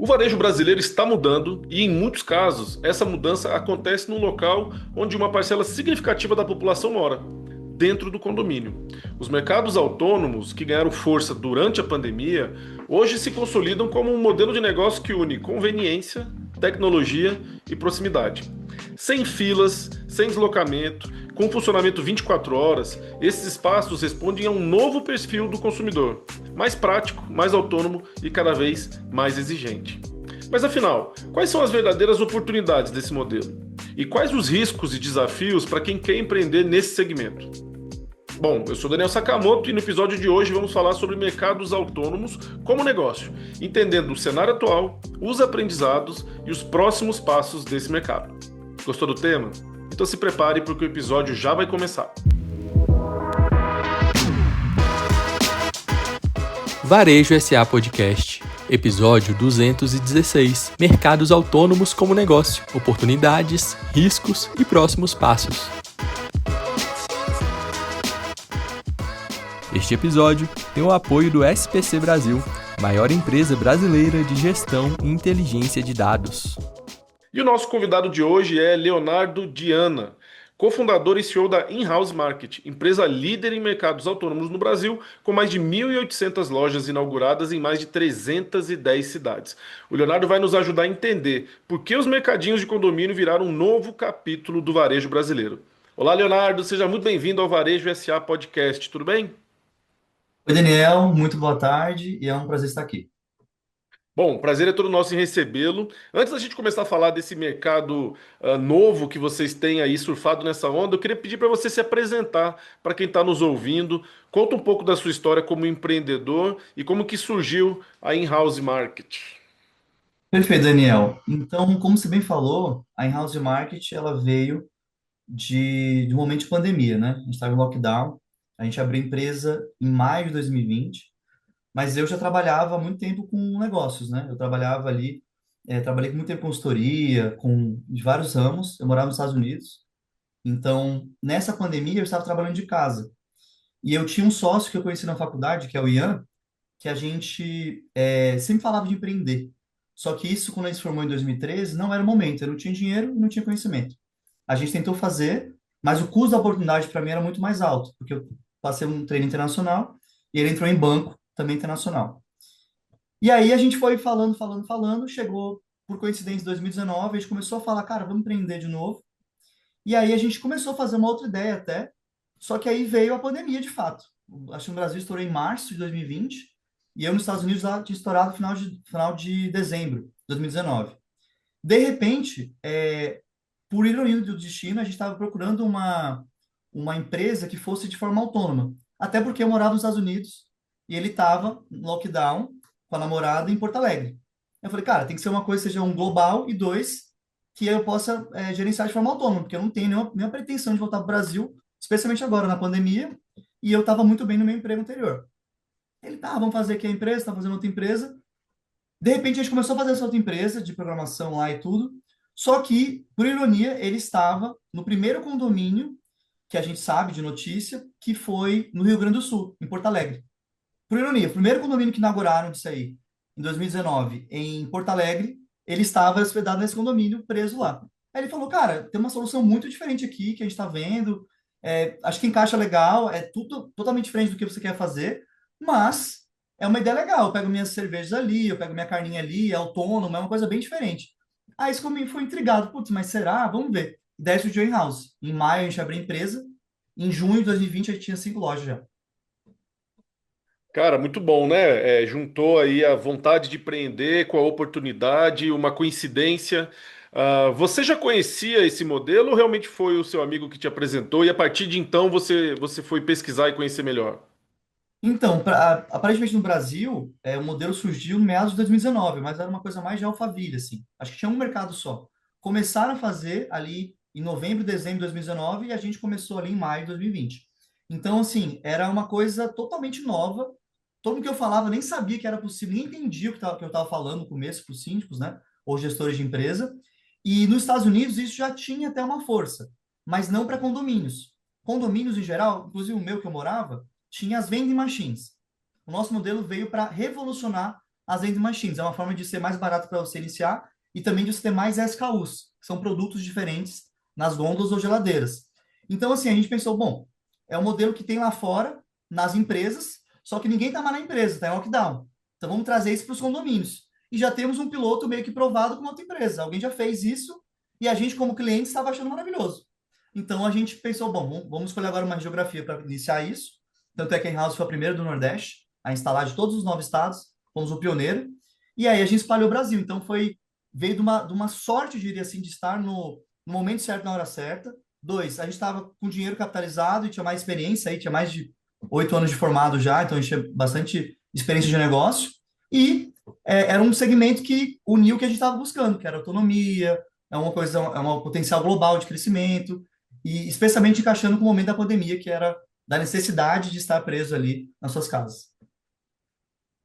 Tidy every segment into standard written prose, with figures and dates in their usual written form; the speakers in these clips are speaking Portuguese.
O varejo brasileiro está mudando e, em muitos casos, essa mudança acontece num local onde uma parcela significativa da população mora, dentro do condomínio. Os mercados autônomos, que ganharam força durante a pandemia, hoje se consolidam como um modelo de negócio que une conveniência, tecnologia e proximidade. Sem filas, sem deslocamento, com funcionamento 24 horas, esses espaços respondem a um novo perfil do consumidor, mais prático, mais autônomo e cada vez mais exigente. Mas afinal, quais são as verdadeiras oportunidades desse modelo? E quais os riscos e desafios para quem quer empreender nesse segmento? Bom, eu sou Daniel Sakamoto e no episódio de hoje vamos falar sobre mercados autônomos como negócio, entendendo o cenário atual, os aprendizados e os próximos passos desse mercado. Gostou do tema? Então se prepare porque o episódio já vai começar. Varejo SA Podcast, episódio 216. Mercados autônomos como negócio, oportunidades, riscos e próximos passos. Este episódio tem o apoio do SPC Brasil, maior empresa brasileira de gestão e inteligência de dados. E o nosso convidado de hoje é Leonardo Diana, cofundador e CEO da In-House Market, empresa líder em mercados autônomos no Brasil, com mais de 1.800 lojas inauguradas em mais de 310 cidades. O Leonardo vai nos ajudar a entender por que os mercadinhos de condomínio viraram um novo capítulo do varejo brasileiro. Olá, Leonardo, seja muito bem-vindo ao Varejo SA Podcast, tudo bem? Oi, Daniel, muito boa tarde e é um prazer estar aqui. Bom, prazer é todo nosso em recebê-lo. Antes da gente começar a falar desse mercado novo que vocês têm aí surfado nessa onda, eu queria pedir para você se apresentar para quem está nos ouvindo. Conta um pouco da sua história como empreendedor e como que surgiu a In-House Market. Perfeito, Daniel. Então, como você bem falou, a In-House Market ela veio de um momento de pandemia, né? A gente estava em lockdown, a gente abriu a empresa em maio de 2020, mas eu já trabalhava há muito tempo com negócios, né? Eu trabalhava ali, trabalhei com muito tempo com consultoria, com de vários ramos, eu morava nos Estados Unidos, então nessa pandemia eu estava trabalhando de casa. E eu tinha um sócio que eu conheci na faculdade, que é o Ian, que a gente sempre falava de empreender. Só que isso, quando a gente se formou em 2013, não era o momento. Eu não tinha dinheiro e não tinha conhecimento. A gente tentou fazer, mas o custo da oportunidade para mim era muito mais alto, porque eu passei um treino internacional e ele entrou em banco, também internacional. E aí a gente foi falando, falando, falando, chegou, por coincidência, em 2019, a gente começou a falar, cara, vamos empreender de novo. E aí a gente começou a fazer uma outra ideia até, só que aí veio a pandemia de fato. Acho que no Brasil estourou em março de 2020 e eu nos Estados Unidos já tinha estourado no final de dezembro de 2019. De repente, por ironia do destino, a gente estava procurando uma empresa que fosse de forma autônoma. Até porque eu morava nos Estados Unidos e ele estava em lockdown com a namorada em Porto Alegre. Eu falei, cara, tem que ser uma coisa que seja um global e dois, que eu possa gerenciar de forma autônoma, porque eu não tenho nenhuma pretensão de voltar para o Brasil, especialmente agora na pandemia, e eu estava muito bem no meu emprego anterior. Ele, tá, vamos fazer aqui a empresa, tá fazendo outra empresa. De repente, a gente começou a fazer essa outra empresa de programação lá e tudo. Só que, por ironia, ele estava no primeiro condomínio que a gente sabe de notícia, que foi no Rio Grande do Sul, em Porto Alegre. Por ironia, o primeiro condomínio que inauguraram disso aí, em 2019, em Porto Alegre, ele estava hospedado nesse condomínio, preso lá. Aí ele falou, cara, tem uma solução muito diferente aqui que a gente está vendo, acho que encaixa legal, é tudo totalmente diferente do que você quer fazer, mas é uma ideia legal. Eu pego minhas cervejas ali, eu pego minha carninha ali, é autônomo, é uma coisa bem diferente. Aí isso comigo foi intrigado. Putz, mas será? Vamos ver. Ideia surgiu em house. Em maio a gente abriu a empresa. Em junho de 2020 a gente tinha 5 lojas já. Cara, muito bom, né? Juntou aí a vontade de empreender com a oportunidade, uma coincidência. Você já conhecia esse modelo ou realmente foi o seu amigo que te apresentou e a partir de então você foi pesquisar e conhecer melhor? Então, aparentemente no Brasil, o modelo surgiu no meados de 2019, mas era uma coisa mais de Alphaville, assim. Acho que tinha um mercado só. Começaram a fazer ali em novembro, dezembro de 2019 e a gente começou ali em maio de 2020. Então, assim, era uma coisa totalmente nova. Todo mundo que eu falava nem sabia que era possível, nem entendia que eu estava falando no começo para os síndicos, né? Ou gestores de empresa. E nos Estados Unidos isso já tinha até uma força, mas não para condomínios. Condomínios em geral, inclusive o meu que eu morava, tinha as vending machines. O nosso modelo veio para revolucionar as vending machines. É uma forma de ser mais barato para você iniciar e também de você ter mais SKUs, que são produtos diferentes nas gôndolas ou geladeiras. Então, assim, a gente pensou, bom, é um modelo que tem lá fora, nas empresas, só que ninguém está mais na empresa, está em lockdown. Então, vamos trazer isso para os condomínios. E já temos um piloto meio que provado com outra empresa. Alguém já fez isso e a gente, como cliente, estava achando maravilhoso. Então, a gente pensou, bom, vamos escolher agora uma geografia para iniciar isso. Tanto é que a House foi a primeira do Nordeste a instalar de todos os 9 estados, fomos o pioneiro. E aí a gente espalhou o Brasil. Então, veio de uma sorte, eu diria assim, de estar no momento certo, na hora certa. Dois, a gente estava com dinheiro capitalizado e tinha mais experiência aí, tinha mais de 8 anos de formado já, então a gente tinha bastante experiência de negócio. E era um segmento que uniu o que a gente estava buscando, que era autonomia, é um potencial global de crescimento, e especialmente encaixando com o momento da pandemia, que era da necessidade de estar preso ali nas suas casas.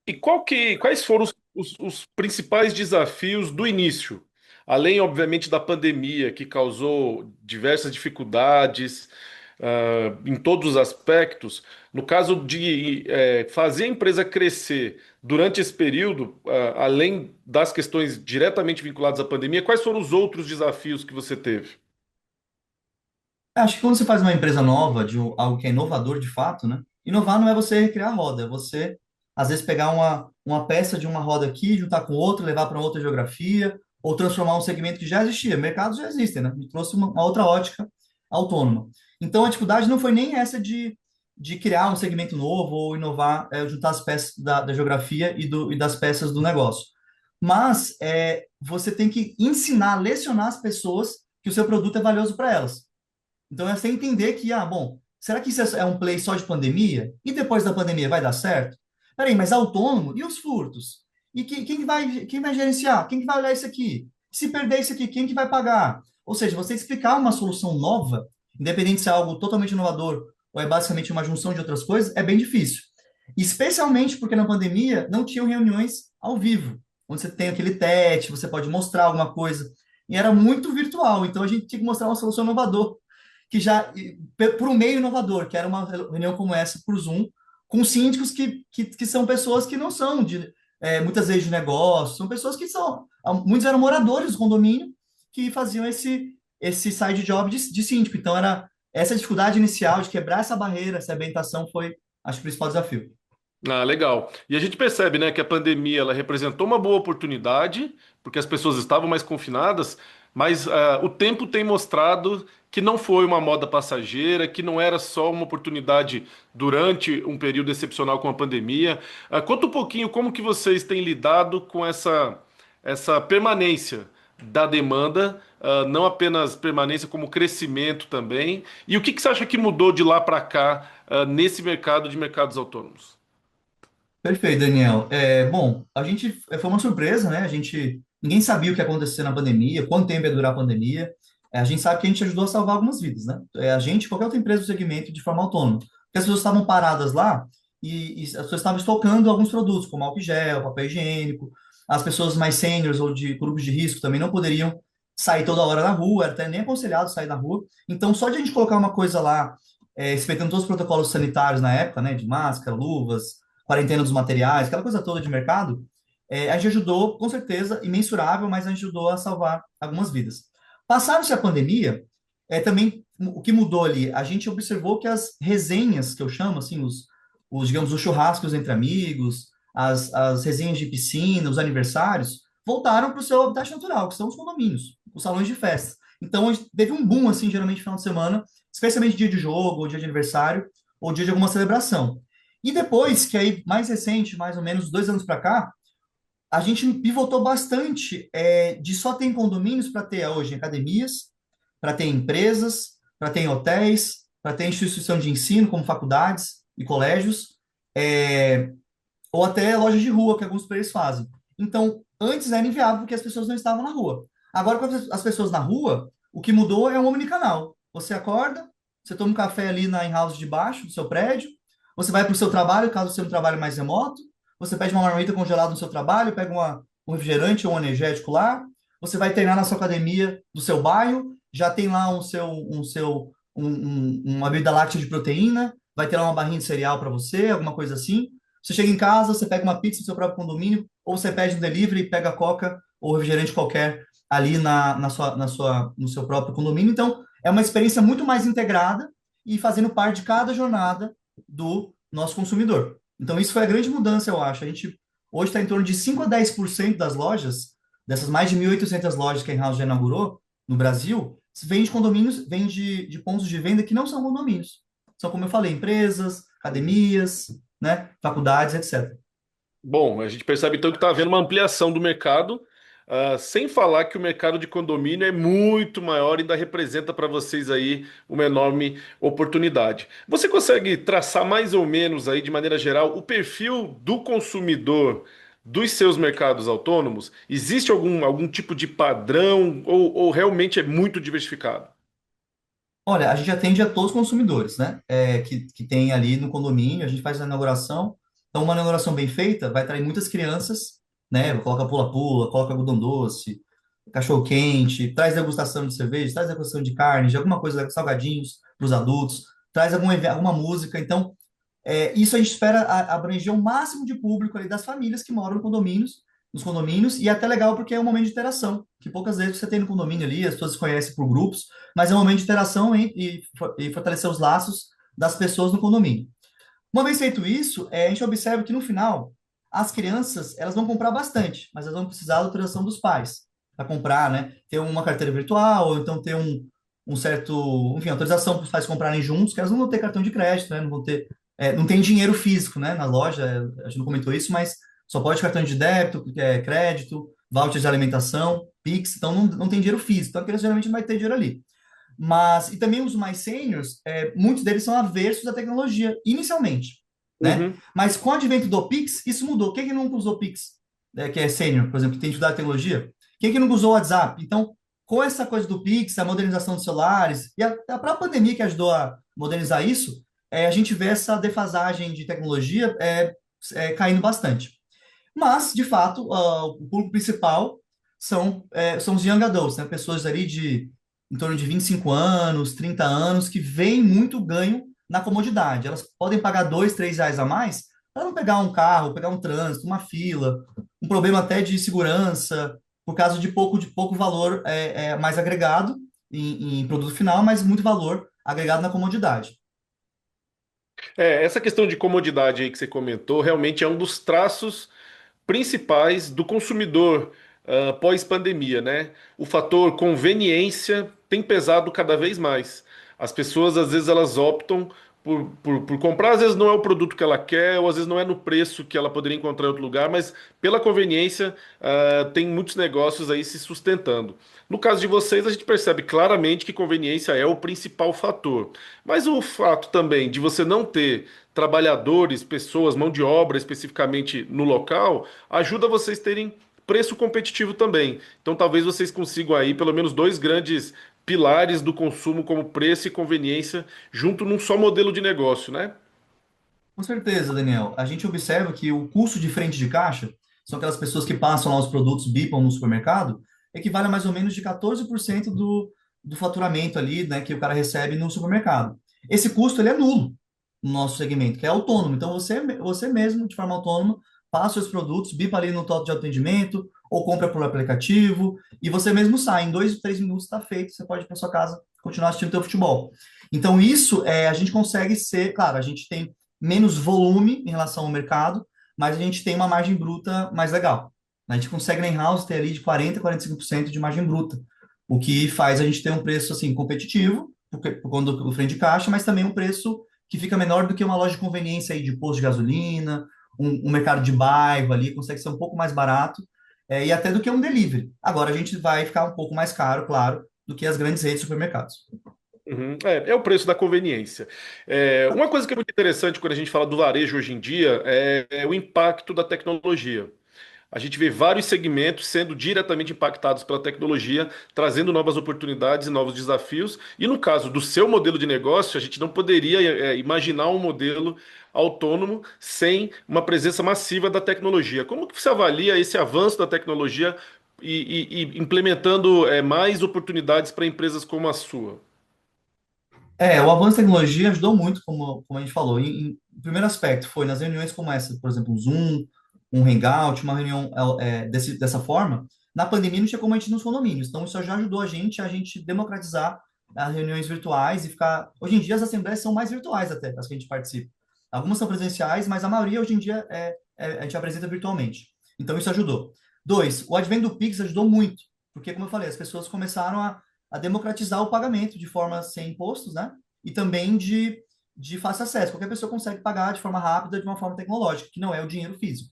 E quais foram os principais desafios do início? Além, obviamente, da pandemia, que causou diversas dificuldades, em todos os aspectos. No caso de fazer a empresa crescer durante esse período, além das questões diretamente vinculadas à pandemia, quais foram os outros desafios que você teve? Acho que quando você faz uma empresa nova, algo que é inovador de fato, né? Inovar não é você recriar a roda, é você, às vezes, pegar uma peça de uma roda aqui, juntar com outra, levar para outra geografia, ou transformar um segmento que já existia. Mercados já existem, né? E trouxe uma outra ótica autônoma. Então, a dificuldade não foi nem essa de criar um segmento novo ou inovar, juntar as peças da geografia e das peças do negócio. Mas você tem que ensinar, lecionar as pessoas que o seu produto é valioso para elas. Então é você entender que, bom, será que isso é um play só de pandemia? E depois da pandemia vai dar certo? Peraí, mas autônomo? E os furtos? E quem vai gerenciar? Quem que vai olhar isso aqui? Se perder isso aqui, quem que vai pagar? Ou seja, você explicar uma solução nova, independente se é algo totalmente inovador ou é basicamente uma junção de outras coisas, é bem difícil. Especialmente porque na pandemia não tinham reuniões ao vivo, onde você tem aquele teste, você pode mostrar alguma coisa. E era muito virtual, então a gente tinha que mostrar uma solução inovadora que por um meio inovador, que era uma reunião como essa por Zoom, com síndicos que são pessoas que não são muitas vezes de negócio, são pessoas que muitos eram moradores do condomínio que faziam esse side job de síndico. Então, era essa dificuldade inicial de quebrar essa barreira, essa ambientação foi, acho, o principal desafio. Ah, legal. E a gente percebe, né, que a pandemia ela representou uma boa oportunidade, porque as pessoas estavam mais confinadas, mas o tempo tem mostrado que não foi uma moda passageira, que não era só uma oportunidade durante um período excepcional com a pandemia. Conta um pouquinho como que vocês têm lidado com essa permanência da demanda, não apenas permanência, como crescimento também. E o que que você acha que mudou de lá para cá, nesse mercado de mercados autônomos? Perfeito, Daniel. Bom, a gente foi uma surpresa, né? Ninguém sabia o que ia acontecer na pandemia, quanto tempo ia durar a pandemia. A gente sabe que a gente ajudou a salvar algumas vidas, né? A gente, qualquer outra empresa do segmento, de forma autônoma. Porque as pessoas estavam paradas lá e as pessoas estavam estocando alguns produtos, como álcool gel, papel higiênico. As pessoas mais sêniores ou de grupos de risco também não poderiam sair toda hora na rua, era até nem aconselhado sair na rua. Então, só de a gente colocar uma coisa lá, respeitando todos os protocolos sanitários na época, né? De máscara, luvas, quarentena dos materiais, aquela coisa toda de mercado, a gente ajudou, com certeza, imensurável, mas a gente ajudou a salvar algumas vidas. Passaram-se a pandemia, também o que mudou ali, a gente observou que as resenhas, que eu chamo, assim, digamos, os churrascos entre amigos, as resenhas de piscina, os aniversários, voltaram para o seu habitat natural, que são os condomínios, os salões de festa. Então, a gente teve um boom, assim, geralmente no final de semana, especialmente dia de jogo, ou dia de aniversário, ou dia de alguma celebração. E depois, que aí, mais recente, mais ou menos 2 anos para cá, a gente pivotou bastante de só ter condomínios para ter hoje academias, para ter empresas, para ter hotéis, para ter instituição de ensino, como faculdades e colégios, é, ou até lojas de rua, que alguns players fazem. Então, antes era inviável porque as pessoas não estavam na rua. Agora, com as pessoas na rua, o que mudou é o omnicanal. Você acorda, você toma um café ali na in-house de baixo do seu prédio, você vai para o seu trabalho, caso seja um trabalho mais remoto, você pede uma marmita congelada no seu trabalho, pega um refrigerante ou um energético lá, você vai treinar na sua academia do seu bairro, já tem lá uma bebida láctea de proteína, vai ter lá uma barrinha de cereal para você, alguma coisa assim. Você chega em casa, você pega uma pizza no seu próprio condomínio, ou você pede um delivery e pega coca ou refrigerante qualquer ali no seu próprio condomínio. Então, é uma experiência muito mais integrada e fazendo parte de cada jornada do nosso consumidor. Então, isso foi a grande mudança, eu acho. A gente hoje está em torno de 5 a 10% das lojas, dessas mais de 1.800 lojas que a In-house já inaugurou no Brasil, vem de condomínios, vem de pontos de venda que não são condomínios. São, como eu falei, empresas, academias, né, faculdades, etc. Bom, a gente percebe então que está havendo uma ampliação do mercado, sem falar que o mercado de condomínio é muito maior e ainda representa para vocês aí uma enorme oportunidade. Você consegue traçar mais ou menos aí, de maneira geral, o perfil do consumidor dos seus mercados autônomos? Existe algum tipo de padrão ou realmente é muito diversificado? Olha, a gente atende a todos os consumidores, né? Que tem ali no condomínio, a gente faz a inauguração. Então, uma inauguração bem feita vai atrair muitas crianças, né? Coloca pula-pula, coloca algodão doce, cachorro-quente, traz degustação de cerveja, traz degustação de carne, de alguma coisa, salgadinhos para os adultos, traz alguma música. Então, isso a gente espera abranger o máximo de público ali das famílias que moram nos condomínios, e é até legal porque é um momento de interação, que poucas vezes você tem no condomínio ali, as pessoas se conhecem por grupos, mas é um momento de interação e fortalecer os laços das pessoas no condomínio. Uma vez feito isso, a gente observa que no final, as crianças, elas vão comprar bastante, mas elas vão precisar da autorização dos pais para comprar, né? Ter uma carteira virtual, ou então ter um certo, enfim, autorização para os pais comprarem juntos, que elas não vão ter cartão de crédito, né? Não vão ter, não tem dinheiro físico, né? Na loja, a gente não comentou isso, mas só pode cartão de débito, crédito, voucher de alimentação, Pix, então não tem dinheiro físico. Então a criança geralmente não vai ter dinheiro ali. Mas, e também os mais sêniores, muitos deles são aversos à tecnologia, inicialmente, né? Uhum. Mas com o advento do Pix, isso mudou. Quem que nunca usou Pix, que é sênior, por exemplo, que tem dificuldade de tecnologia? Quem que nunca usou o WhatsApp? Então, com essa coisa do Pix, a modernização dos celulares, e a própria pandemia que ajudou a modernizar isso, a gente vê essa defasagem de tecnologia caindo bastante. Mas, de fato, o público principal são os young adults, né? Pessoas ali de em torno de 25 anos, 30 anos, que veem muito ganho na comodidade. Elas podem pagar R$ 2, R$ 3 a mais para não pegar um carro, pegar um trânsito, uma fila, um problema até de segurança, por causa de pouco valor mais agregado em produto final, mas muito valor agregado na comodidade. Essa questão de comodidade aí que você comentou realmente é um dos traços principais do consumidor pós-pandemia, né? O fator conveniência tem pesado cada vez mais. As pessoas, às vezes, elas optam por comprar, às vezes não é o produto que ela quer, ou às vezes não é no preço que ela poderia encontrar em outro lugar, mas pela conveniência, tem muitos negócios aí se sustentando. No caso de vocês, a gente percebe claramente que conveniência é o principal fator. Mas o fato também de você não ter trabalhadores, pessoas, mão de obra especificamente no local, ajuda vocês terem preço competitivo também. Então talvez vocês consigam aí pelo menos dois grandes pilares do consumo como preço e conveniência junto num só modelo de negócio, né? Com certeza, Daniel. A gente observa que o custo de frente de caixa, são aquelas pessoas que passam lá os produtos, bipam no supermercado, equivale a mais ou menos de 14% do faturamento ali, né, que o cara recebe no supermercado. Esse custo, ele é nulo no nosso segmento, que é autônomo. Então, você mesmo, de forma autônoma, passa os produtos, bipa ali no toque de atendimento, ou compra por aplicativo, e você mesmo sai. Em 2, 3 minutos está feito, você pode ir para sua casa continuar assistindo o teu futebol. Então, isso a gente consegue ser, claro, a gente tem menos volume em relação ao mercado, mas a gente tem uma margem bruta mais legal. A gente consegue na in-house ter ali de 40% a 45% de margem bruta, o que faz a gente ter um preço assim competitivo, por conta do frente de caixa, mas também um preço que fica menor do que uma loja de conveniência aí de posto de gasolina, um mercado de bairro ali, consegue ser um pouco mais barato, e até do que um delivery. Agora a gente vai ficar um pouco mais caro, claro, do que as grandes redes de supermercados. Uhum. É o preço da conveniência. Uma coisa que é muito interessante quando a gente fala do varejo hoje em dia é o impacto da tecnologia. A gente vê vários segmentos sendo diretamente impactados pela tecnologia, trazendo novas oportunidades e novos desafios. E no caso do seu modelo de negócio, a gente não poderia imaginar um modelo autônomo sem uma presença massiva da tecnologia. Como que você avalia esse avanço da tecnologia e implementando mais oportunidades para empresas como a sua? O avanço da tecnologia ajudou muito, como a gente falou. O primeiro aspecto foi nas reuniões como essa, por exemplo, um Zoom, um Hangout, uma reunião dessa forma. Na pandemia não tinha como a gente ir nos condomínios, então isso já ajudou a gente democratizar as reuniões virtuais e ficar. Hoje em dia as assembleias são mais virtuais até, as que a gente participa. Algumas são presenciais, mas a maioria hoje em dia a gente apresenta virtualmente. Então isso ajudou. Dois, o advento do Pix ajudou muito, porque, como eu falei, as pessoas começaram a democratizar o pagamento de forma sem impostos, né? E também de fácil acesso. Qualquer pessoa consegue pagar de forma rápida, de uma forma tecnológica, que não é o dinheiro físico.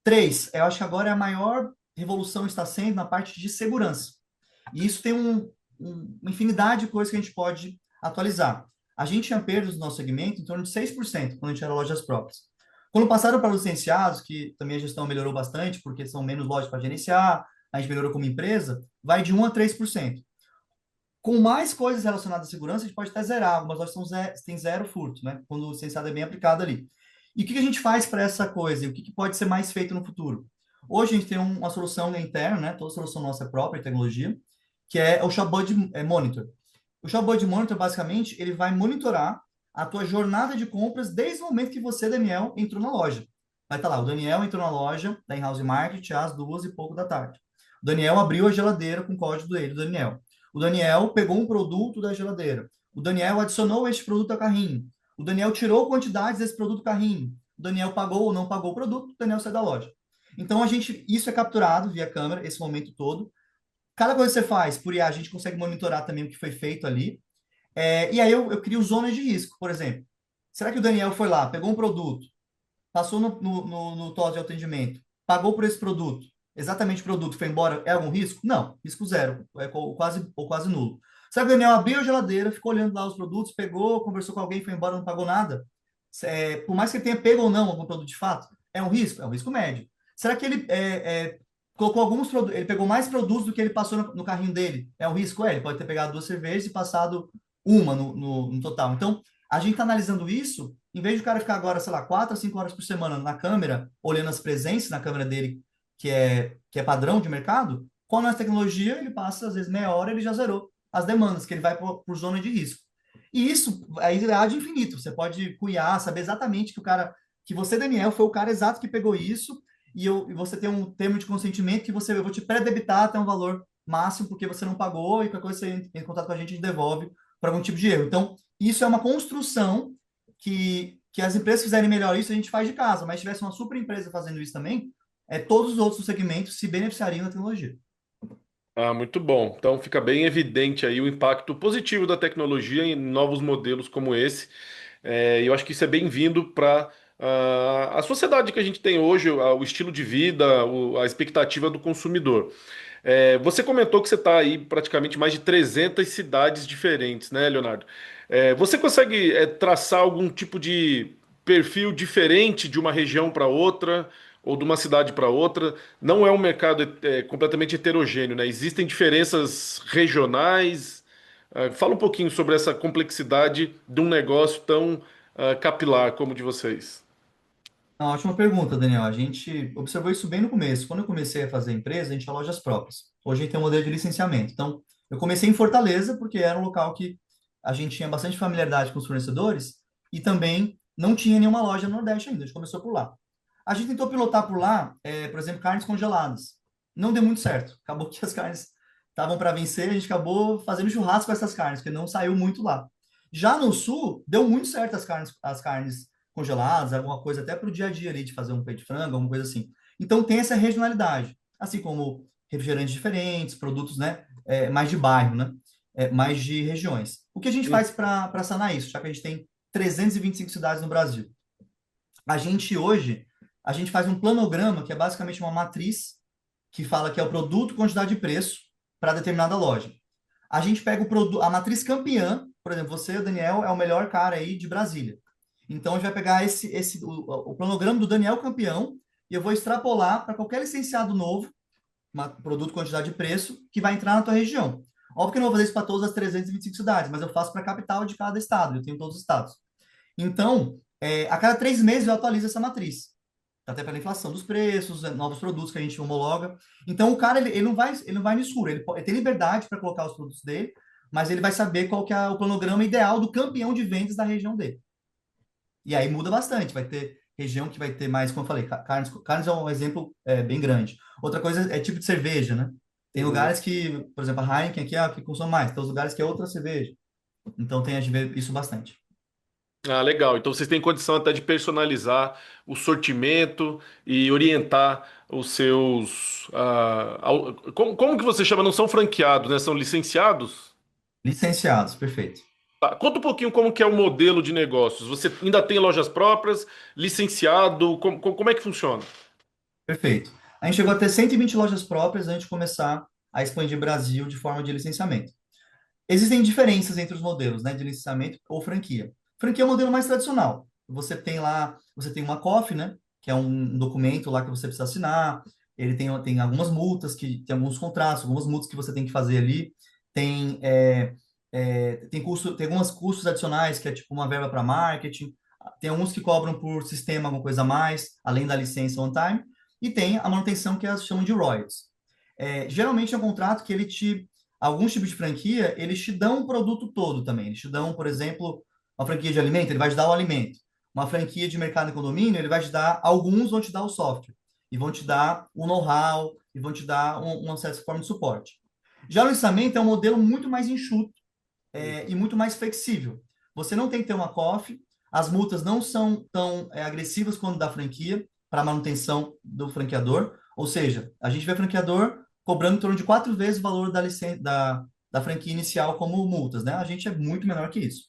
Três, eu acho que agora a maior revolução está sendo na parte de segurança. E isso tem uma infinidade de coisas que a gente pode atualizar. A gente tinha perdas no nosso segmento em torno de 6% quando a gente era lojas próprias. Quando passaram para os licenciados, que também a gestão melhorou bastante, porque são menos lojas para gerenciar, a gente melhorou como empresa, vai de 1 a 3%. Com mais coisas relacionadas à segurança, a gente pode até zerar. Algumas lojas têm zero furto, né? Quando o licenciado é bem aplicado ali. E o que a gente faz para essa coisa? E o que pode ser mais feito no futuro? Hoje a gente tem uma solução interna, né? Toda solução nossa é própria, tecnologia, que é o Chatbot Monitor. O Chatbot Monitor, basicamente, ele vai monitorar a tua jornada de compras desde o momento que você, Daniel, entrou na loja. Vai estar lá, o Daniel entrou na loja da In-House Market às 2h pouco da tarde. O Daniel abriu a geladeira com o código dele, do Daniel. O Daniel pegou um produto da geladeira. O Daniel adicionou este produto ao carrinho. O Daniel tirou quantidades desse produto do carrinho. O Daniel pagou ou não pagou o produto, o Daniel sai da loja. Então, isso é capturado via câmera, esse momento todo. Cada coisa que você faz por IA, a gente consegue monitorar também o que foi feito ali. E aí eu crio zonas de risco, por exemplo. Será que o Daniel foi lá, pegou um produto, passou no TOS de atendimento, pagou por esse produto, exatamente o produto, foi embora, é algum risco? Não, risco zero, ou quase nulo. Será que o Daniel abriu a geladeira, ficou olhando lá os produtos, pegou, conversou com alguém, foi embora, não pagou nada? Por mais que ele tenha pego ou não algum produto de fato, é um risco? É um risco médio. Será que ele colocou alguns produtos, ele pegou mais produtos do que ele passou no carrinho dele? É um risco? Ele pode ter pegado 2 cervejas e passado uma no total. Então, a gente está analisando isso, em vez de o cara ficar agora, sei lá, 4 a 5 horas por semana na câmera, olhando as presenças na câmera dele, que é padrão de mercado, com a nossa tecnologia, ele passa, às vezes, meia hora, ele já zerou as demandas, que ele vai por zona de risco. E isso aí é ad infinito. Você pode cuiar, saber exatamente que você, Daniel, foi o cara exato que pegou isso, e você tem um termo de consentimento que eu vou te pré-debitar até um valor máximo, porque você não pagou, e qualquer coisa você entra em contato com a gente devolve para algum tipo de erro. Então, isso é uma construção que as empresas fizerem melhor isso, a gente faz de casa, mas se tivesse uma super empresa fazendo isso também, todos os outros segmentos se beneficiariam da tecnologia. Ah, muito bom. Então fica bem evidente aí o impacto positivo da tecnologia em novos modelos como esse. E eu acho que isso é bem-vindo para a sociedade que a gente tem hoje, o estilo de vida, a expectativa do consumidor. Você comentou que você está aí praticamente mais de 300 cidades diferentes, né, Leonardo? Você consegue traçar algum tipo de perfil diferente de uma região para outra ou de uma cidade para outra? Não é um mercado completamente heterogêneo, né? Existem diferenças regionais. Fala um pouquinho sobre essa complexidade de um negócio tão capilar como o de vocês. Uma ótima pergunta, Daniel. A gente observou isso bem no começo. Quando eu comecei a fazer a empresa, a gente tinha lojas próprias. Hoje a gente tem um modelo de licenciamento. Então, eu comecei em Fortaleza, porque era um local que a gente tinha bastante familiaridade com os fornecedores e também não tinha nenhuma loja no Nordeste ainda. A gente começou por lá. A gente tentou pilotar por lá, por exemplo, carnes congeladas. Não deu muito certo. Acabou que as carnes estavam para vencer, a gente acabou fazendo churrasco com essas carnes, porque não saiu muito lá. Já no Sul, deu muito certo as carnes congeladas, alguma coisa até para o dia a dia ali, de fazer um peito de frango, alguma coisa assim. Então tem essa regionalidade, assim como refrigerantes diferentes, produtos, né, mais de bairro, né, mais de regiões. O que a gente faz para sanar isso, já que a gente tem 325 cidades no Brasil? A gente hoje, a gente faz um planograma, que é basicamente uma matriz, que fala que é o produto, quantidade e preço para determinada loja. A gente pega a matriz campeã, por exemplo, você, Daniel, é o melhor cara aí de Brasília. Então, a gente vai pegar o planograma do Daniel campeão e eu vou extrapolar para qualquer licenciado novo, produto, quantidade e preço, que vai entrar na tua região. Óbvio que eu não vou fazer isso para todas as 325 cidades, mas eu faço para a capital de cada estado, eu tenho todos os estados. Então, a cada 3 meses eu atualizo essa matriz. Até pela inflação dos preços, novos produtos que a gente homologa. Então, o cara, ele não vai no escuro, ele tem liberdade para colocar os produtos dele, mas ele vai saber qual que é o cronograma ideal do campeão de vendas da região dele. E aí muda bastante, vai ter região que vai ter mais, como eu falei, carnes é um exemplo bem grande. Outra coisa é tipo de cerveja, né? Tem Uhum. lugares que, por exemplo, a Heineken aqui é a que consome mais, tem os lugares que é outra cerveja. Então tem a ver isso bastante. Ah, legal. Então vocês têm condição até de personalizar o sortimento e orientar os seus. Como que você chama? Não são franqueados, né? São licenciados? Licenciados, perfeito. Tá, conta um pouquinho como que é o modelo de negócios. Você ainda tem lojas próprias, licenciado? Como é que funciona? Perfeito. A gente chegou a ter 120 lojas próprias antes de começar a expandir Brasil de forma de licenciamento. Existem diferenças entre os modelos, né, de licenciamento ou franquia. Franquia é o modelo mais tradicional. Você tem uma COF, né, que é um documento lá que você precisa assinar. Ele tem algumas multas, tem alguns contratos, algumas multas que você tem que fazer ali. Tem, tem alguns custos adicionais, que é tipo uma verba para marketing. Tem alguns que cobram por sistema, alguma coisa a mais, além da licença on time. E tem a manutenção, que elas chamam de royalties. Geralmente é um contrato que alguns tipos de franquia, eles te dão o produto todo também. Eles te dão, por exemplo, uma franquia de alimento, ele vai te dar o alimento. Uma franquia de mercado e condomínio, ele vai te dar, alguns vão te dar o software, e vão te dar o know-how, e vão te dar uma certa forma de suporte. Já o licenciamento é um modelo muito mais enxuto, e muito mais flexível. Você não tem que ter uma COF, as multas não são tão agressivas quanto da franquia, para a manutenção do franqueador, ou seja, a gente vê franqueador cobrando em torno de 4 vezes o valor da franquia inicial como multas, né? A gente é muito menor que isso.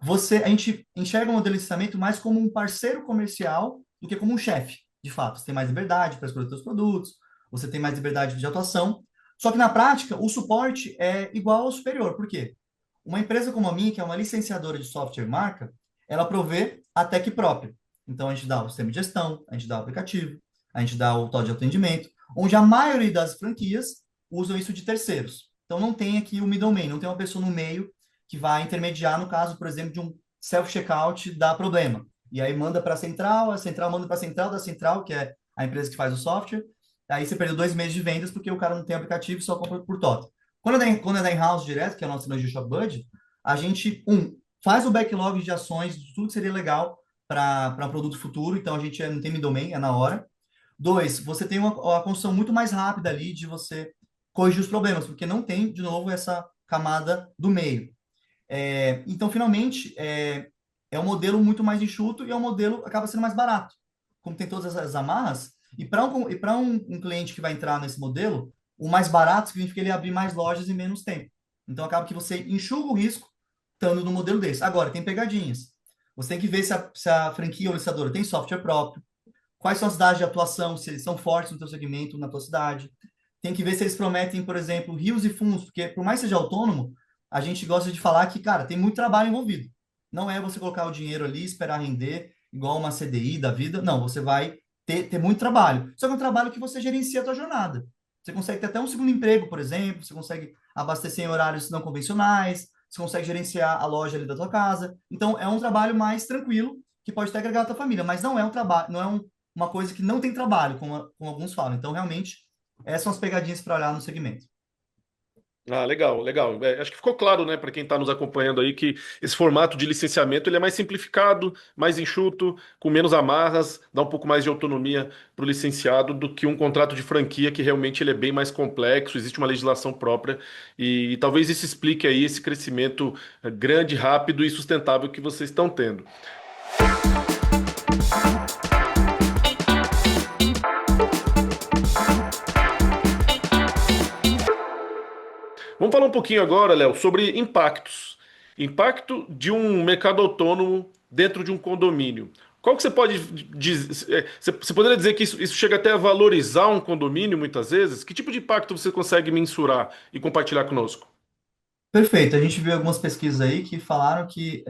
A gente enxerga o modelo de licenciamento mais como um parceiro comercial do que como um chefe, de fato. Você tem mais liberdade para escolher seus produtos, você tem mais liberdade de atuação. Só que na prática, o suporte é igual ao superior. Por quê? Uma empresa como a minha, que é uma licenciadora de software marca, ela provê a tech própria. Então, a gente dá o sistema de gestão, a gente dá o aplicativo, a gente dá o tal de atendimento, onde a maioria das franquias usam isso de terceiros. Então, não tem aqui o middleman, não tem uma pessoa no meio que vai intermediar, no caso, por exemplo, de um self-checkout dá problema. E aí manda para a central manda para a central da central, que é a empresa que faz o software. Aí você perdeu 2 meses de vendas porque o cara não tem aplicativo e só compra por TOTO. Quando é da in-house direto, que é a nossa tecnologia Shop Buddy, a gente, faz o backlog de ações, de tudo que seria legal para um produto futuro, então a gente não tem middleman, é na hora. Dois, você tem uma construção muito mais rápida ali de você corrigir os problemas, porque não tem, de novo, essa camada do meio. Então, finalmente, é um modelo muito mais enxuto e é um modelo que acaba sendo mais barato. Como tem todas essas amarras, e para um cliente que vai entrar nesse modelo, o mais barato significa ele abrir mais lojas em menos tempo. Então, acaba que você enxuga o risco estando no modelo desse. Agora, tem pegadinhas. Você tem que ver se a franquia ou licitadora tem software próprio, quais são as dados de atuação, se eles são fortes no teu segmento, na tua cidade. Tem que ver se eles prometem, por exemplo, rios e fundos, porque por mais que seja autônomo, a gente gosta de falar que, cara, tem muito trabalho envolvido. Não é você colocar o dinheiro ali, esperar render, igual uma CDI da vida. Não, você vai ter muito trabalho. Só que é um trabalho que você gerencia a tua jornada. Você consegue ter até um segundo emprego, por exemplo, você consegue abastecer em horários não convencionais, você consegue gerenciar a loja ali da tua casa. Então, é um trabalho mais tranquilo, que pode até agregar a tua família, mas não é um trabalho, não é uma coisa que não tem trabalho, como alguns falam. Então, realmente, essas são as pegadinhas para olhar no segmento. Ah, legal, legal. Acho que ficou claro, né, para quem está nos acompanhando aí, que esse formato de licenciamento ele é mais simplificado, mais enxuto, com menos amarras, dá um pouco mais de autonomia para o licenciado do que um contrato de franquia que realmente ele é bem mais complexo, existe uma legislação própria e talvez isso explique aí esse crescimento grande, rápido e sustentável que vocês estão tendo. Vamos falar um pouquinho agora, Léo, sobre impactos. Impacto de um mercado autônomo dentro de um condomínio. Qual que você pode dizer? Você poderia dizer que isso chega até a valorizar um condomínio muitas vezes? Que tipo de impacto você consegue mensurar e compartilhar conosco? Perfeito. A gente viu algumas pesquisas aí que falaram que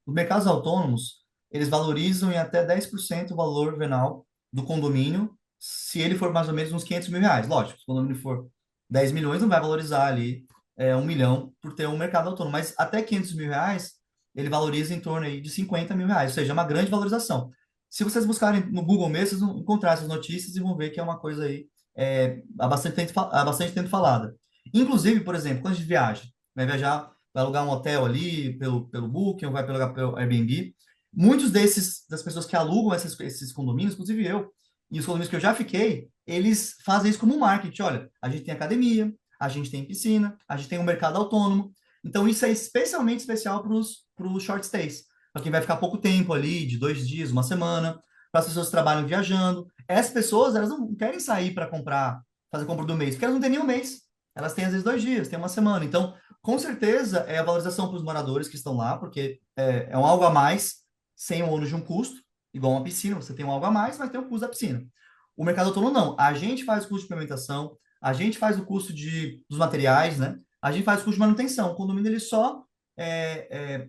os mercados autônomos, eles valorizam em até 10% o valor venal do condomínio, se ele for mais ou menos uns 500 mil reais. Lógico, se o condomínio for 10 milhões, não vai valorizar ali 1 milhão por ter um mercado autônomo, mas até 500 mil reais, ele valoriza em torno aí de 50 mil reais, ou seja, é uma grande valorização. Se vocês buscarem no Google mesmo, vocês vão encontrar essas notícias e vão ver que é uma coisa aí há bastante tempo falada. Inclusive, por exemplo, quando a gente viaja, vai viajar vai alugar um hotel ali pelo Booking, ou vai alugar pelo Airbnb. Muitos das pessoas que alugam esses condomínios, inclusive eu, e os condomínios que eu já fiquei, eles fazem isso como marketing. Olha, a gente tem academia, a gente tem piscina, a gente tem um mercado autônomo. Então, isso é especialmente especial para os short stays. Para quem vai ficar pouco tempo ali, de 2 dias, uma semana, para as pessoas que trabalham viajando. Essas pessoas, elas não querem sair para comprar, fazer compra do mês, porque elas não têm nem um mês. Elas têm, às vezes, 2 dias, tem uma semana. Então, com certeza, é a valorização para os moradores que estão lá, porque é um algo a mais, sem o ônus de um custo, igual uma piscina, você tem um algo a mais, mas tem o custo da piscina. O mercado autônomo, não. A gente faz o custo de implementação, a gente faz o custo dos materiais, né? A gente faz o custo de manutenção. O condomínio, ele só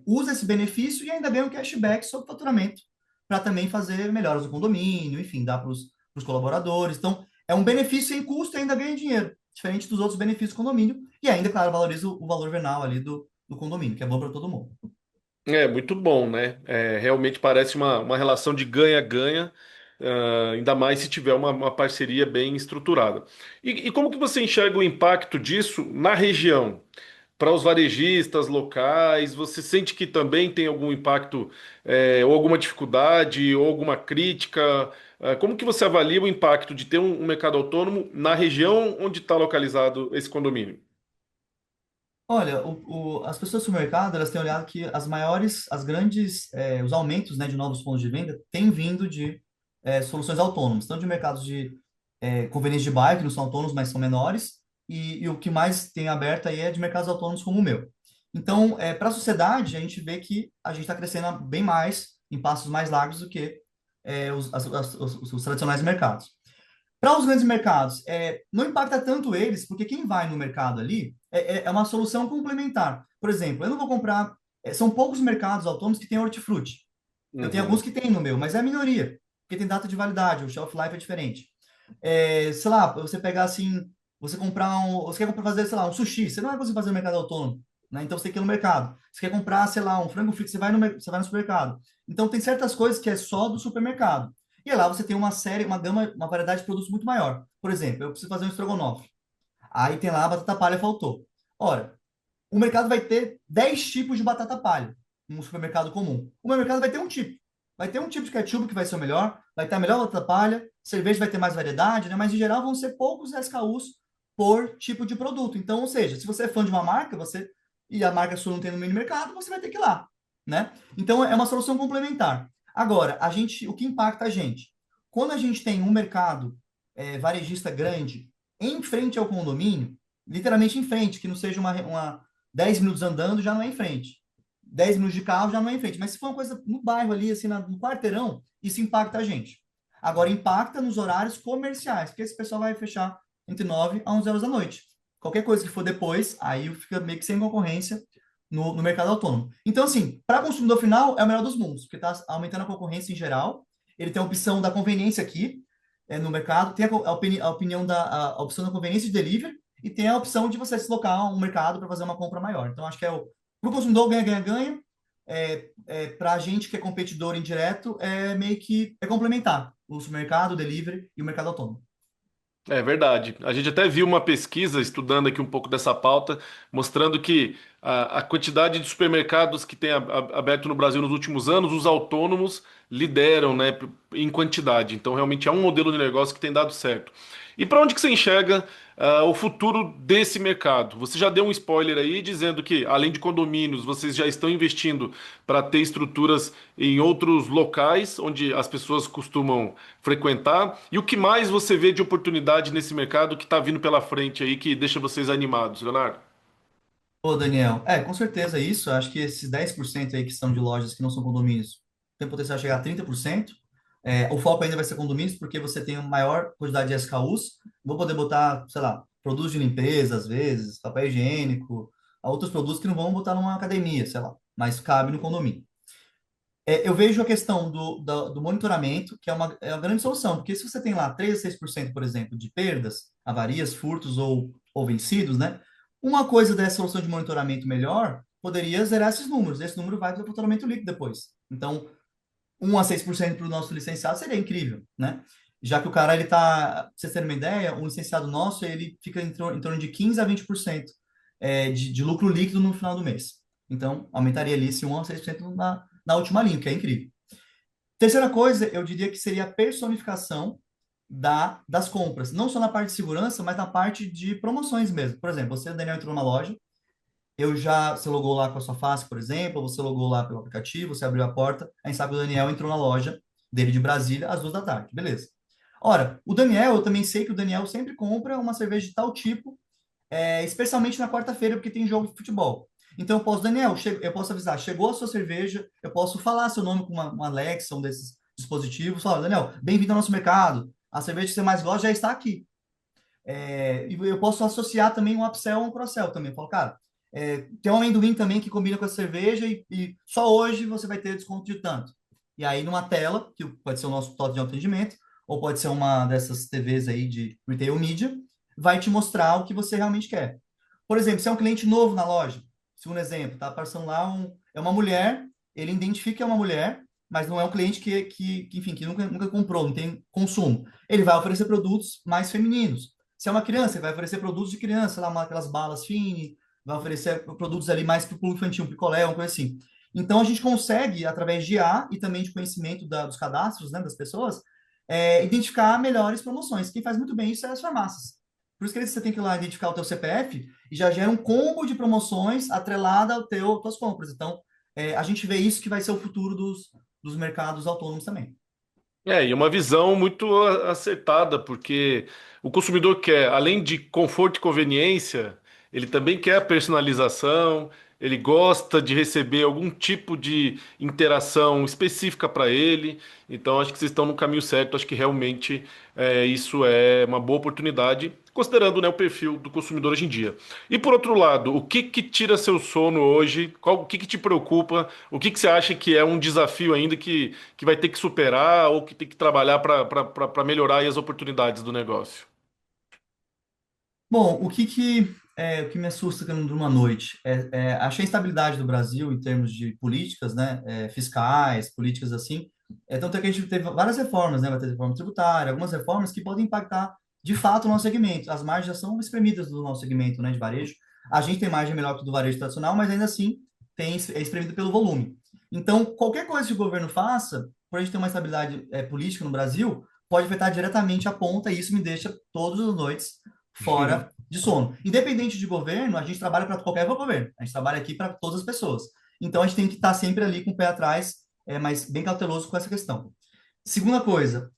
usa esse benefício e ainda ganha um cashback sobre o faturamento para também fazer melhoras do condomínio, enfim, dar para os colaboradores. Então, é um benefício sem custo e ainda ganha dinheiro, diferente dos outros benefícios do condomínio. E ainda, claro, valoriza o valor venal ali do condomínio, que é bom para todo mundo. É muito bom, né? Realmente parece uma relação de ganha-ganha, ainda mais se tiver uma parceria bem estruturada. E como que você enxerga o impacto disso na região? Para os varejistas locais, você sente que também tem algum impacto, ou alguma dificuldade, ou alguma crítica? Como que você avalia o impacto de ter um mercado autônomo na região onde está localizado esse condomínio? Olha, as pessoas do mercado, elas têm olhado que os aumentos, né, de novos pontos de venda têm vindo de soluções autônomas, tanto de mercados de conveniência de bairro, que não são autônomos, mas são menores, e o que mais tem aberto aí é de mercados autônomos como o meu. Então, para a sociedade, a gente vê que a gente está crescendo bem mais, em passos mais largos do que os tradicionais mercados. Para os grandes mercados, não impacta tanto eles, porque quem vai no mercado ali é uma solução complementar. Por exemplo, eu não vou comprar. São poucos mercados autônomos que têm hortifruti. Eu tenho alguns Uhum. que têm no meu, mas é a minoria, porque tem data de validade, o shelf life é diferente. Sei lá, você pegar assim, você quer comprar, fazer, sei lá, um sushi, você não vai conseguir fazer no mercado autônomo, né? Então você tem que ir no mercado. Você quer comprar, sei lá, um frango frito, você vai no supermercado. Então tem certas coisas que é só do supermercado. E lá você tem uma série, uma gama, uma variedade de produtos muito maior. Por exemplo, eu preciso fazer um estrogonofe. Aí tem lá a batata palha faltou. Ora, o mercado vai ter 10 tipos de batata palha no supermercado comum. O meu mercado vai ter um tipo. Vai ter um tipo de ketchup que vai ser o melhor, vai ter a melhor batata palha, cerveja vai ter mais variedade, né? Mas em geral vão ser poucos SKUs por tipo de produto. Então, ou seja, se você é fã de uma marca, e a marca sua não tem no mini mercado, você vai ter que ir lá, né? Então é uma solução complementar. Agora, o que impacta a gente? Quando a gente tem um mercado varejista grande em frente ao condomínio, literalmente em frente, que não seja uma 10 minutos andando já não é em frente. 10 minutos de carro já não é em frente. Mas se for uma coisa no bairro ali, assim, no quarteirão, isso impacta a gente. Agora, impacta nos horários comerciais, porque esse pessoal vai fechar entre 9 a 11 horas da noite. Qualquer coisa que for depois, aí fica meio que sem concorrência no mercado autônomo. Então, assim, para o consumidor final, é o melhor dos mundos, porque está aumentando a concorrência em geral. Ele tem a opção da conveniência aqui no mercado, tem a opção da conveniência de delivery, e tem a opção de você deslocar um mercado para fazer uma compra maior. Então, acho que para o consumidor ganha, ganha, ganha. Para a gente que é competidor indireto, meio que complementar o supermercado, o delivery e o mercado autônomo. É verdade. A gente até viu uma pesquisa, estudando aqui um pouco dessa pauta, mostrando que a quantidade de supermercados que tem aberto no Brasil nos últimos anos, os autônomos lideram, né, em quantidade. Então, realmente é um modelo de negócio que tem dado certo. E para onde que você enxerga, o futuro desse mercado? Você já deu um spoiler aí dizendo que, além de condomínios, vocês já estão investindo para ter estruturas em outros locais onde as pessoas costumam frequentar. E o que mais você vê de oportunidade nesse mercado que está vindo pela frente aí que deixa vocês animados, Leonardo? Ô, Daniel, com certeza isso. Acho que esses 10% aí que são de lojas que não são condomínios tem potencial de chegar a 30%. O foco ainda vai ser condomínios, porque você tem uma maior quantidade de SKUs. Vou poder botar, sei lá, produtos de limpeza, às vezes, papel higiênico, outros produtos que não vão botar numa academia, sei lá, mas cabe no condomínio. Eu vejo a questão do monitoramento, que é uma grande solução, porque se você tem lá 3 a 6%, por exemplo, de perdas, avarias, furtos ou vencidos, né? Uma coisa dessa solução de monitoramento melhor poderia zerar esses números. Esse número vai para o faturamento líquido depois. Então, 1 a 6% para o nosso licenciado seria incrível, né? Já que o cara, ele tá, pra vocês terem uma ideia, um licenciado nosso, ele fica em torno de 15 a 20% de lucro líquido no final do mês. Então, aumentaria ali esse 1 a 6% na última linha, que é incrível. Terceira coisa, eu diria que seria a personificação das compras, não só na parte de segurança, mas na parte de promoções mesmo. Por exemplo, você, Daniel, entrou numa loja, você logou lá com a sua face, por exemplo, você logou lá pelo aplicativo, você abriu a porta, a gente sabe que o Daniel entrou na loja dele de Brasília às 2 da tarde, beleza. Ora, o Daniel, eu também sei que o Daniel sempre compra uma cerveja de tal tipo, especialmente na quarta-feira, porque tem jogo de futebol. Então, eu posso, Daniel, eu posso avisar, chegou a sua cerveja, eu posso falar seu nome com uma Alexa, um desses dispositivos, falar, Daniel, bem-vindo ao nosso mercado, a cerveja que você mais gosta já está aqui. E eu posso associar também um upsell a um cross-sell também. Eu falo, cara, tem um amendoim também que combina com a cerveja e só hoje você vai ter desconto de tanto. E aí, numa tela, que pode ser o nosso toque de atendimento, ou pode ser uma dessas TVs aí de retail media, vai te mostrar o que você realmente quer. Por exemplo, se é um cliente novo na loja, segundo exemplo, tá passando lá é uma mulher, ele identifica que é uma mulher, mas não é um cliente enfim, que nunca comprou, não tem consumo. Ele vai oferecer produtos mais femininos. Se é uma criança, ele vai oferecer produtos de criança, lá, aquelas balas fine, vai oferecer produtos ali mais para o público infantil, um picolé, uma coisa assim. Então, a gente consegue, através de IA e também de conhecimento dos cadastros, né, das pessoas, identificar melhores promoções. Quem faz muito bem isso é as farmácias. Por isso que você tem que ir lá identificar o teu CPF e já gera um combo de promoções atrelada ao tuas compras. Então, a gente vê isso que vai ser o futuro dos mercados autônomos também. E uma visão muito acertada, porque o consumidor quer, além de conforto e conveniência, ele também quer a personalização, ele gosta de receber algum tipo de interação específica para ele. Então, acho que vocês estão no caminho certo. Acho que realmente isso é uma boa oportunidade, considerando, né, o perfil do consumidor hoje em dia. E por outro lado, o que que tira seu sono hoje? O que que te preocupa? O que que você acha que é um desafio ainda que vai ter que superar ou que tem que trabalhar para melhorar aí as oportunidades do negócio? Bom, o que me assusta que eu não durmo à noite acho a instabilidade do Brasil em termos de políticas, né, fiscais, políticas assim. Tanto é que a gente teve várias reformas, né, vai ter reforma tributária, algumas reformas que podem impactar de fato o nosso segmento. As margens já são espremidas do nosso segmento, né, de varejo. A gente tem margem melhor que o do varejo tradicional, mas ainda assim é espremido pelo volume. Então, qualquer coisa que o governo faça, por a gente ter uma estabilidade política no Brasil, pode afetar diretamente a ponta e isso me deixa todas as noites fora de sono. Independente de governo, a gente trabalha para qualquer governo. A gente trabalha aqui para todas as pessoas. Então, a gente tem que estar sempre ali com o pé atrás, mas bem cauteloso com essa questão. Segunda coisa,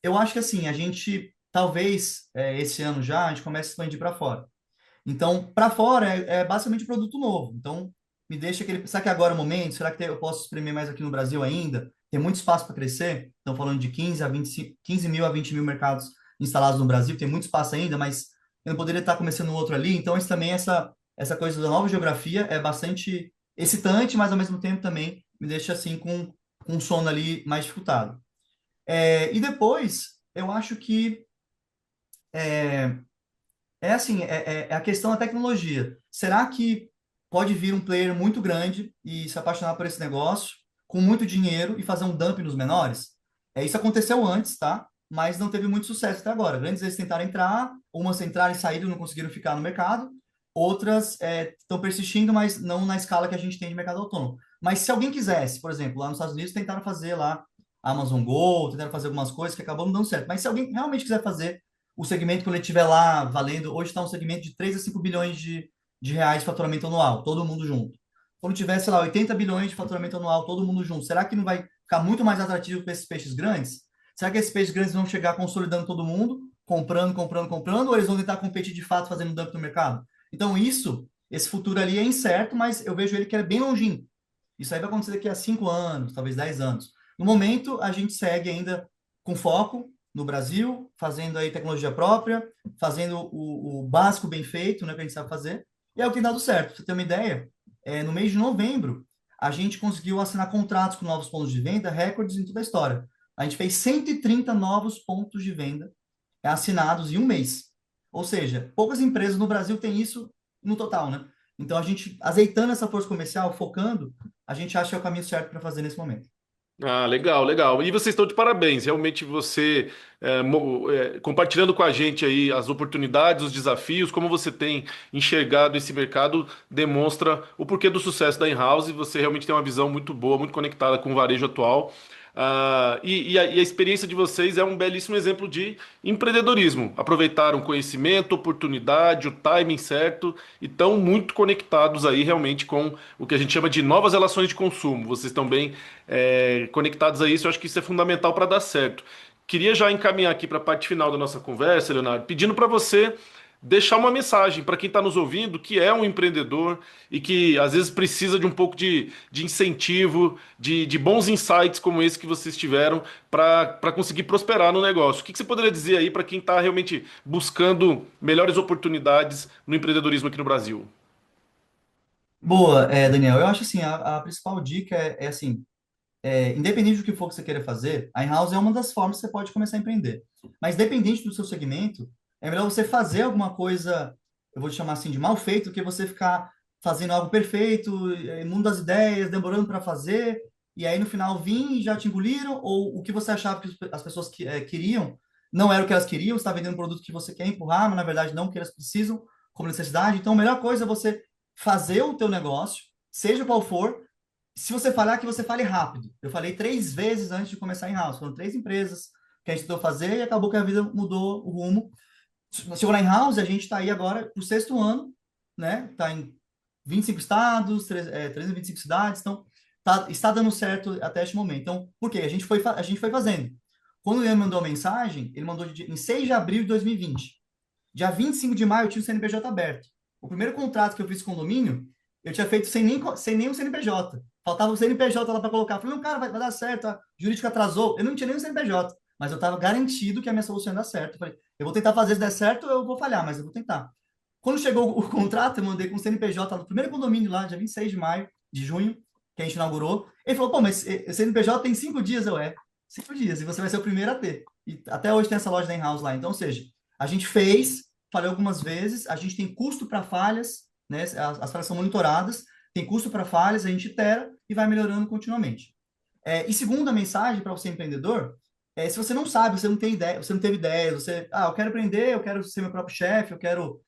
eu acho que assim, a gente, talvez, esse ano já, a gente comece a expandir para fora. Então, para fora basicamente produto novo. Então, me deixa aquele. Será que agora é o momento? Será que eu posso exprimir mais aqui no Brasil ainda? Tem muito espaço para crescer. Estão falando de 15 mil a 20 mil mercados instalados no Brasil. Tem muito espaço ainda, mas eu não poderia estar começando outro ali. Então, isso também, essa coisa da nova geografia é bastante excitante, mas ao mesmo tempo também me deixa assim com um sono ali mais dificultado. E depois, eu acho que é, assim, é a questão da tecnologia. Será que pode vir um player muito grande e se apaixonar por esse negócio, com muito dinheiro e fazer um dump nos menores? Isso aconteceu antes, tá? Mas não teve muito sucesso até agora. Grandes vezes tentaram entrar, umas entraram e saíram e não conseguiram ficar no mercado, outras estão persistindo, mas não na escala que a gente tem de mercado autônomo. Mas se alguém quisesse, por exemplo, lá nos Estados Unidos tentaram fazer lá Amazon Go, tentaram fazer algumas coisas que acabou não dando certo. Mas se alguém realmente quiser fazer o segmento, quando ele estiver lá valendo, hoje está um segmento de 3 a 5 bilhões de reais de faturamento anual, todo mundo junto. Quando tiver, sei lá, 80 bilhões de faturamento anual, todo mundo junto, será que não vai ficar muito mais atrativo para esses peixes grandes? Será que esses peixes grandes vão chegar consolidando todo mundo, comprando, comprando, comprando, ou eles vão tentar competir de fato fazendo dump no mercado? Então, esse futuro ali é incerto, mas eu vejo ele que é bem longínquo. Isso aí vai acontecer daqui a 5 anos, talvez 10 anos. No momento, a gente segue ainda com foco no Brasil, fazendo aí tecnologia própria, fazendo o básico bem feito, né, que a gente sabe fazer, e é o que tem dado certo. Pra você ter uma ideia, no mês de novembro, a gente conseguiu assinar contratos com novos pontos de venda, recordes em toda a história. A gente fez 130 novos pontos de venda assinados em um mês. Ou seja, poucas empresas no Brasil têm isso no total, né? Então, a gente, azeitando essa força comercial, focando, a gente acha que é o caminho certo para fazer nesse momento. Ah, legal, legal. E vocês estão de parabéns. Realmente você compartilhando com a gente aí as oportunidades, os desafios, como você tem enxergado esse mercado, demonstra o porquê do sucesso da in-house. Você realmente tem uma visão muito boa, muito conectada com o varejo atual. E a experiência de vocês é um belíssimo exemplo de empreendedorismo. Aproveitaram conhecimento, oportunidade, o timing certo e estão muito conectados aí realmente com o que a gente chama de novas relações de consumo. Vocês estão bem conectados a isso, eu acho que isso é fundamental para dar certo. Queria já encaminhar aqui para a parte final da nossa conversa, Leonardo, pedindo para você deixar uma mensagem para quem está nos ouvindo, que é um empreendedor e que às vezes precisa de um pouco de incentivo, de bons insights como esse que vocês tiveram para conseguir prosperar no negócio. O que você poderia dizer aí para quem está realmente buscando melhores oportunidades no empreendedorismo aqui no Brasil? Boa, Daniel. Eu acho assim, a principal dica assim, independente do que for que você queira fazer, a in-house é uma das formas que você pode começar a empreender. Mas dependente do seu segmento, é melhor você fazer alguma coisa, eu vou te chamar assim, de mal feito, do que você ficar fazendo algo perfeito, mundo das ideias, demorando para fazer, e aí no final vir e já te engoliram, ou o que você achava que as pessoas queriam não era o que elas queriam, você está vendendo um produto que você quer empurrar, mas na verdade não o que elas precisam como necessidade. Então, a melhor coisa é você fazer o teu negócio, seja qual for, se você falhar, que você fale rápido. Eu falei 3 vezes antes de começar em house. Foram 3 empresas que a gente tentou fazer e acabou que a vida mudou o rumo. Chegou na in-house, a gente está aí agora para o 6º ano, né? Está em 25 estados, 325 cidades, então está dando certo até este momento. Então, por quê? A gente foi fazendo. Quando ele mandou a mensagem, ele mandou em 6 de abril de 2020. Dia 25 de maio eu tinha o CNPJ aberto. O primeiro contrato que eu fiz com o condomínio, eu tinha feito sem nem o CNPJ. Faltava o CNPJ lá para colocar. Eu falei, não, cara, vai dar certo, a jurídica atrasou. Eu não tinha nem o CNPJ, mas eu estava garantido que a minha solução ia dar certo. Eu falei, eu vou tentar fazer, se der certo, eu vou falhar, mas eu vou tentar. Quando chegou o contrato, eu mandei com o CNPJ no primeiro condomínio lá, dia 26 de maio, de junho, que a gente inaugurou. Ele falou, pô, mas o CNPJ tem 5 dias, 5 dias, e você vai ser o primeiro a ter. E até hoje tem essa loja da in-house lá. Então, ou seja, a gente fez, falhou algumas vezes, a gente tem custo para falhas, né? As falhas são monitoradas, tem custo para falhas, a gente itera e vai melhorando continuamente. E segunda mensagem para você empreendedor, se você não sabe, você não tem ideia, você não teve ideia, eu quero empreender, eu quero ser meu próprio chefe, eu quero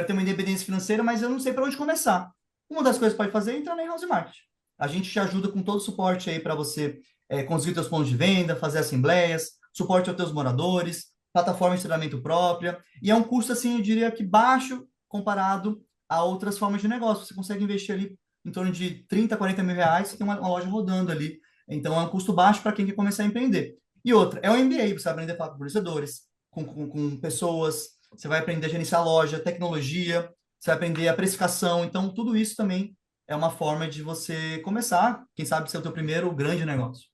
ter uma independência financeira, mas eu não sei para onde começar. Uma das coisas que pode fazer é entrar na House Market. A gente te ajuda com todo o suporte aí para você conseguir seus pontos de venda, fazer assembleias, suporte aos teus moradores, plataforma de treinamento própria, e é um custo, assim, eu diria que baixo comparado a outras formas de negócio. Você consegue investir ali em torno de 30, 40 mil reais, você tem uma loja rodando ali. Então, é um custo baixo para quem quer começar a empreender. E outra, é o MBA, você vai aprender a falar com fornecedores, com pessoas, você vai aprender a gerenciar a loja, tecnologia, você vai aprender a precificação. Então, tudo isso também é uma forma de você começar, quem sabe, ser o teu primeiro grande negócio.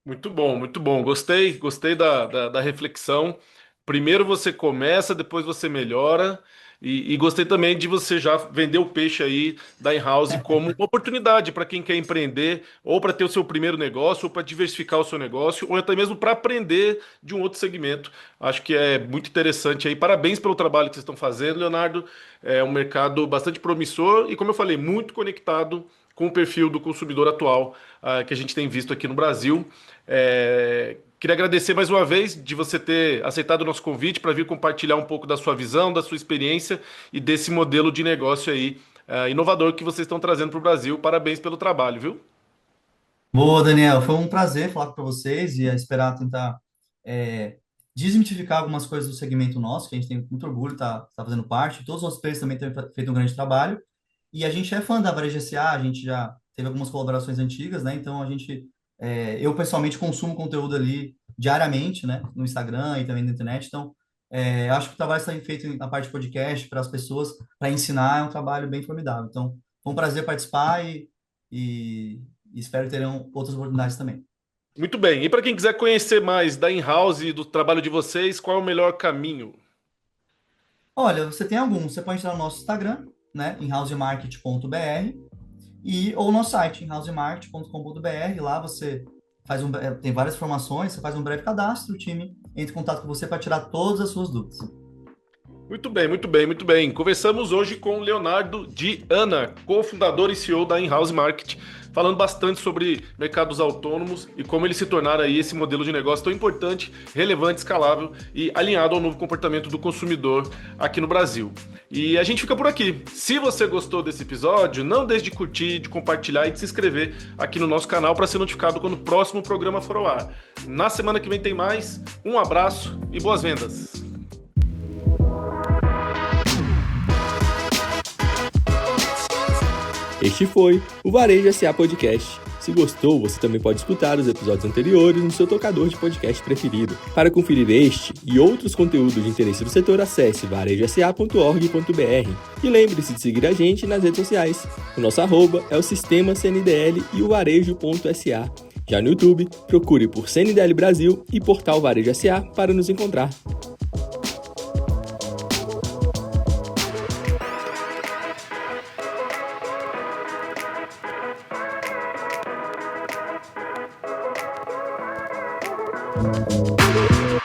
Muito bom, muito bom. Gostei, gostei da reflexão. Primeiro você começa, depois você melhora. E gostei também de você já vender o peixe aí da in-house como uma oportunidade para quem quer empreender, ou para ter o seu primeiro negócio, ou para diversificar o seu negócio, ou até mesmo para aprender de um outro segmento. Acho que é muito interessante aí. Parabéns pelo trabalho que vocês estão fazendo, Leonardo. É um mercado bastante promissor e, como eu falei, muito conectado com o perfil do consumidor atual, que a gente tem visto aqui no Brasil. Queria agradecer mais uma vez de você ter aceitado o nosso convite para vir compartilhar um pouco da sua visão, da sua experiência e desse modelo de negócio aí, inovador que vocês estão trazendo para o Brasil. Parabéns pelo trabalho, viu? Boa, Daniel, foi um prazer falar com vocês e esperar tentar é, desmitificar algumas coisas do segmento nosso, que a gente tem muito orgulho de tá fazendo parte. Todos os outros players também têm feito um grande trabalho. E a gente é fã da Varejo SA, a gente já teve algumas colaborações antigas, né? Então eu pessoalmente consumo conteúdo ali diariamente, né? No Instagram e também na internet. Então, acho que o trabalho está sendo feito na parte de podcast para as pessoas, para ensinar, é um trabalho bem formidável. Então, foi um prazer participar e espero que terão outras oportunidades também. Muito bem. E para quem quiser conhecer mais da in-house e do trabalho de vocês, qual é o melhor caminho? Olha, você tem alguns. Você pode entrar no nosso Instagram, né? Em housemarket.br ou no site, em housemarket.com.br. Lá você tem várias informações, você faz um breve cadastro, o time entra em contato com você para tirar todas as suas dúvidas. Muito bem, muito bem, muito bem. Conversamos hoje com o Leonardo de Ana, cofundador e CEO da In-House Market, falando bastante sobre mercados autônomos e como eles se tornaram aí esse modelo de negócio tão importante, relevante, escalável e alinhado ao novo comportamento do consumidor aqui no Brasil. E a gente fica por aqui. Se você gostou desse episódio, não deixe de curtir, de compartilhar e de se inscrever aqui no nosso canal para ser notificado quando o próximo programa for ao ar. Na semana que vem tem mais. Um abraço e boas vendas! Este foi o Varejo S.A. Podcast. Se gostou, você também pode escutar os episódios anteriores no seu tocador de podcast preferido. Para conferir este e outros conteúdos de interesse do setor, acesse varejosa.org.br. E lembre-se de seguir a gente nas redes sociais. O nosso arroba é o Sistema CNDL e o varejo.sa. Já no YouTube, procure por CNDL Brasil e Portal Varejo S.A. para nos encontrar. Música